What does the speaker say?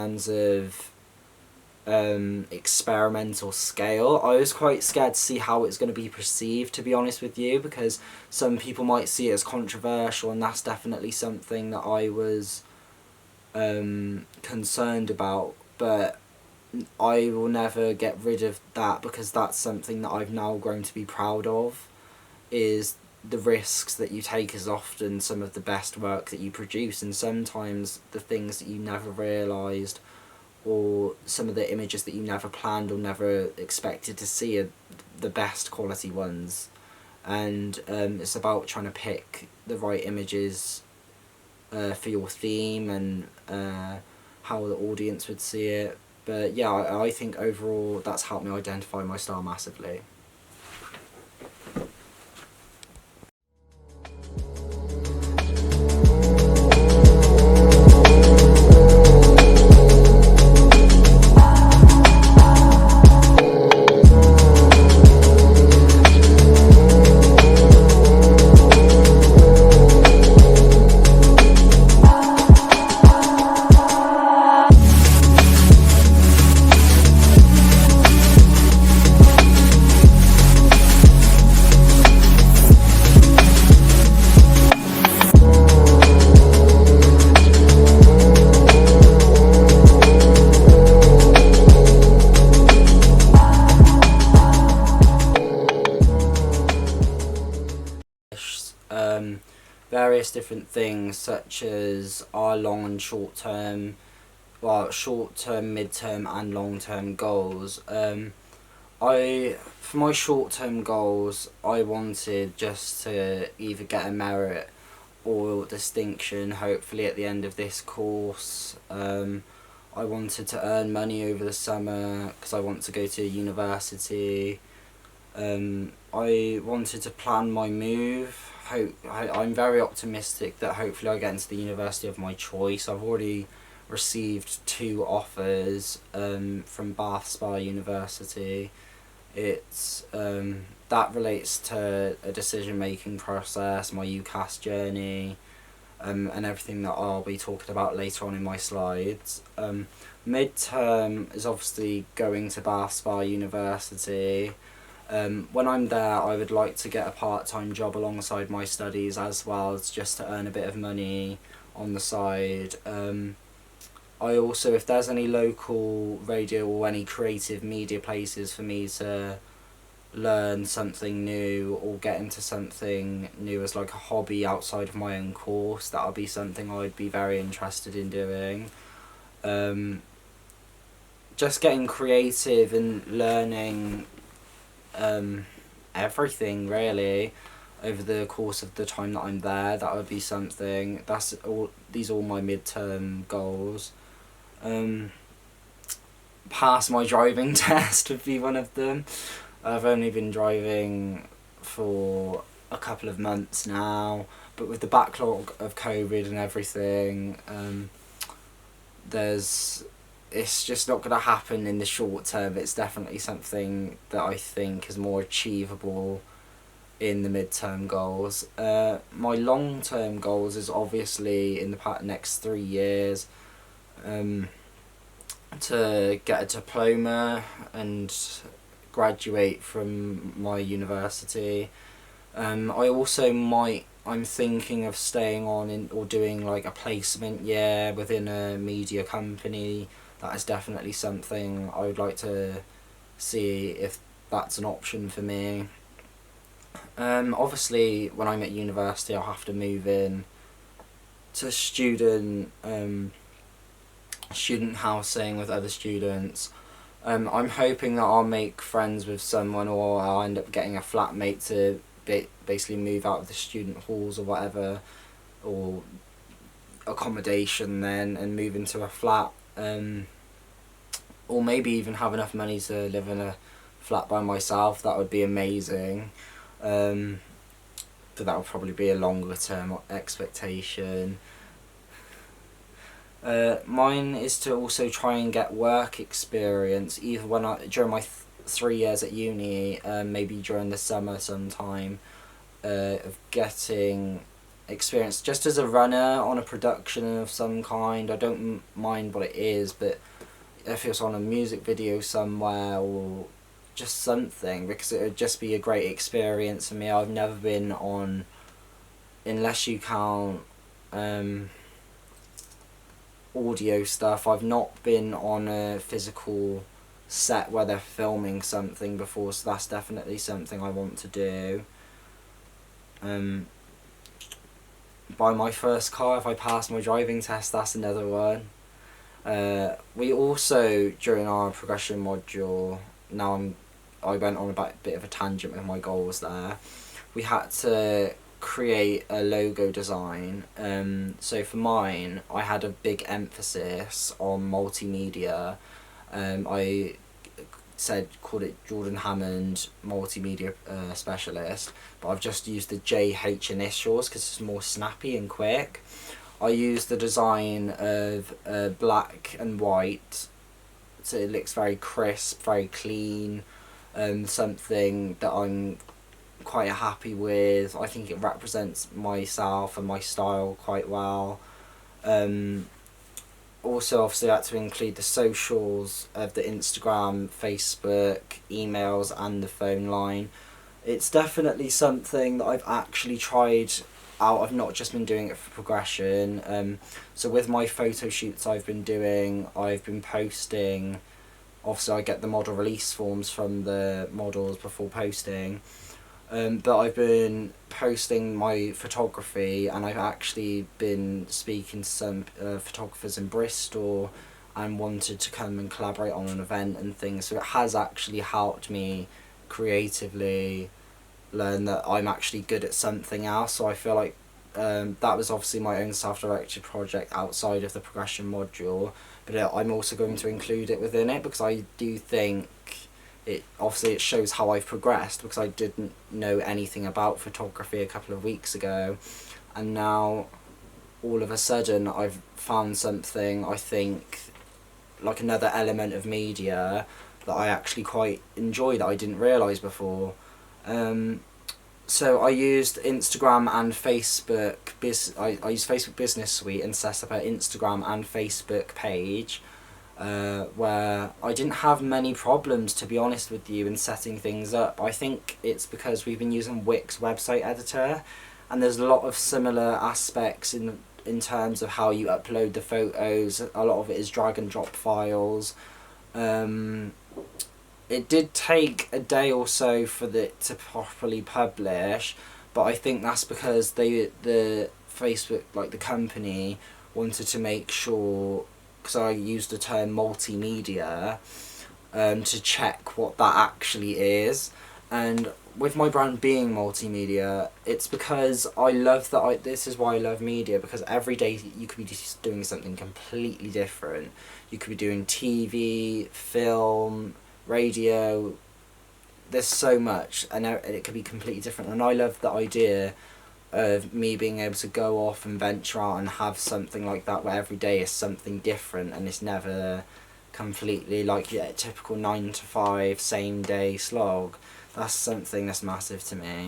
terms of experimental scale. I was quite scared to see how it's going to be perceived, to be honest with you, because some people might see it as controversial, and that's definitely something that I was concerned about. But I will never get rid of that, because that's something that I've now grown to be proud of, is the risks that you take is often some of the best work that you produce, and sometimes the things that you never realised, or some of the images that you never planned or never expected to see, are the best quality ones. And it's about trying to pick the right images for your theme, and how the audience would see it. But yeah, I think overall that's helped me identify my style massively. Various different things, such as our long and short term, mid term, and long term goals. For my short term goals, I wanted just to either get a merit or distinction, hopefully at the end of this course. I wanted to earn money over the summer because I want to go to university. I wanted to plan my move. I'm very optimistic that hopefully I get into the university of my choice. I've already received 2 offers from Bath Spa University. It's that relates to a decision making process, my UCAS journey, and everything that I'll be talking about later on in my slides. Midterm is obviously going to Bath Spa University. When I'm there, I would like to get a part-time job alongside my studies as well, just to earn a bit of money on the side. I also, if there's any local radio or any creative media places for me to learn something new or get into something new as like a hobby outside of my own course, that'll be something I'd be very interested in doing. Just getting creative and learning everything really over the course of the time that I'm there, that would be something. These are all my midterm goals. Pass my driving test would be one of them. I've only been driving for a couple of months now, but with the backlog of COVID and everything, it's just not going to happen in the short term. It's definitely something that I think is more achievable in the midterm goals. My long-term goals is obviously in the next 3 years to get a diploma and graduate from my university. I'm thinking of staying on or doing like a placement year within a media company. That is definitely something I would like to see if that's an option for me. Obviously, when I'm at university, I'll have to move in to student housing with other students. I'm hoping that I'll make friends with someone, or I'll end up getting a flatmate to basically move out of the student halls or whatever, or accommodation then, and move into a flat. Or maybe even have enough money to live in a flat by myself. That would be amazing. But that would probably be a longer term expectation. Mine is to also try and get work experience, either during my 3 years at uni, maybe during the summer sometime, of getting experience. Just as a runner on a production of some kind, I don't mind what it is, but if it's on a music video somewhere or just something, because it would just be a great experience for me. I've never been on, unless you count audio stuff, I've not been on a physical set where they're filming something before, so that's definitely something I want to do. Buy my first car if I pass my driving test, that's another one. We also, during our progression module, I went on a bit of a tangent with my goals there. We had to create a logo design. So for mine, I had a big emphasis on multimedia. I called it Jordan Hammond Multimedia Specialist, but I've just used the JH initials because it's more snappy and quick. I used the design of black and white, so it looks very crisp, very clean, something that I'm quite happy with. I think it represents myself and my style quite well. Also, obviously, I had to include the socials of the Instagram, Facebook, emails, and the phone line. It's definitely something that I've actually tried out. I've not just been doing it for progression. So with my photo shoots I've been doing, I've been posting. Obviously, I get the model release forms from the models before posting. But I've been posting my photography, and I've actually been speaking to some photographers in Bristol and wanted to come and collaborate on an event and things. So it has actually helped me creatively learn that I'm actually good at something else. So I feel like that was obviously my own self-directed project outside of the progression module, but I'm also going to include it within it because I do think it shows how I've progressed, because I didn't know anything about photography a couple of weeks ago, and now all of a sudden I've found something, I think, like another element of media that I actually quite enjoy that I didn't realise before. So I used Instagram and Facebook. I used Facebook Business Suite and set up an Instagram and Facebook page, where I didn't have many problems, to be honest with you, in setting things up. I think it's because we've been using Wix website editor, and there's a lot of similar aspects in terms of how you upload the photos. A lot of it is drag and drop files. It did take a day or so for it to properly publish, but I think that's because the Facebook, like the company, wanted to make sure, because I used the term multimedia, to check what that actually is. And with my brand being multimedia, it's because I love that. This is why I love media, because every day you could be just doing something completely different. You could be doing TV, film, radio. There's so much, and it could be completely different. And I love the idea of me being able to go off and venture out and have something like that where every day is something different, and it's never completely like a typical 9 to 5 same day slog. That's something that's massive to me.